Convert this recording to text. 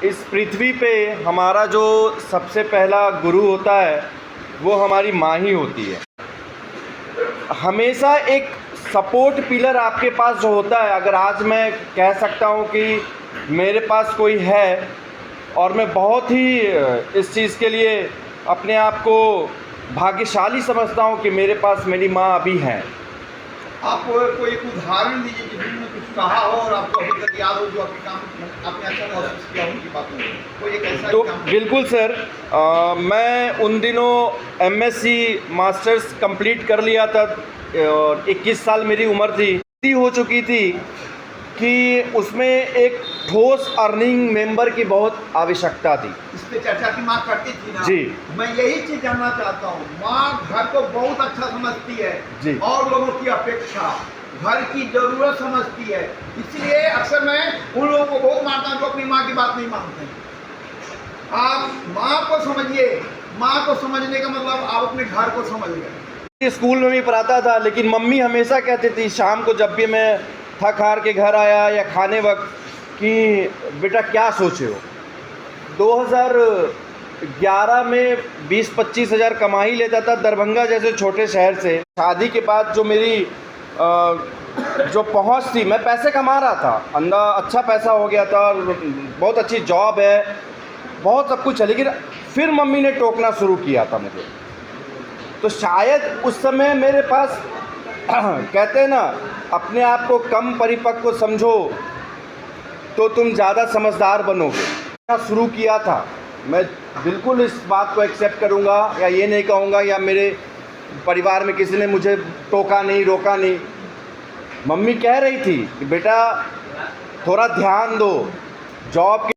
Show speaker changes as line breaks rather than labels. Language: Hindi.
इस पृथ्वी पे हमारा जो सबसे पहला गुरु होता है वो हमारी माँ ही होती है। हमेशा एक सपोर्ट पिलर आपके पास जो होता है, अगर आज मैं कह सकता हूँ कि मेरे पास कोई है और मैं बहुत ही इस चीज़ के लिए अपने आप को भाग्यशाली समझता हूँ कि मेरे पास मेरी माँ अभी हैं।
आप कोई एक उदाहरण दीजिए जिसमें कुछ कहा हो और आपको अभी तक याद हो, जो आपके काम आपने अच्छा महसूस किया हो उनकी बातों में, कोई एक ऐसा
तो
काम?
बिल्कुल सर, मैं उन दिनों एमएससी मास्टर्स कंप्लीट कर लिया था और 21 साल मेरी उम्र थी। इतनी हो चुकी थी कि उसमें एक ठोस अर्निंग मेंबर की बहुत आवश्यकता थी।
इस पे चर्चा की माँ करती थी ना
जी।
मैं यही चीज जानना चाहता हूँ। माँ घर को बहुत अच्छा समझती है
जी।
और लोगों की अपेक्षा घर की जरूरत समझती है, इसलिए अक्सर मैं उन लोगों को बहुत मानता हूँ जो अपनी माँ की बात नहीं मानते हैं। आप माँ को समझिए, माँ को समझने का मतलब आप अपने घर को समझ गए।
स्कूल में भी पढ़ाता था, लेकिन मम्मी हमेशा कहती थी शाम को जब भी मैं थक हार के घर आया या खाने वक्त कि बेटा क्या सोचे हो। 2011 में 20-25 हज़ार कमा ही लेता था दरभंगा जैसे छोटे शहर से। शादी के बाद जो मेरी जो पहुंच थी, मैं पैसे कमा रहा था, अंदर अच्छा पैसा हो गया था, बहुत अच्छी जॉब है, बहुत सब कुछ है, लेकिन फिर मम्मी ने टोकना शुरू किया था मुझे। तो शायद उस समय मेरे पास कहते हैं ना, अपने आप को कम परिपक्व समझो तो तुम ज़्यादा समझदार बनोगे। शुरू किया था, मैं बिल्कुल इस बात को एक्सेप्ट करूँगा या ये नहीं कहूँगा या मेरे परिवार में किसी ने मुझे टोका नहीं, रोका नहीं। मम्मी कह रही थी कि बेटा थोड़ा ध्यान दो जॉब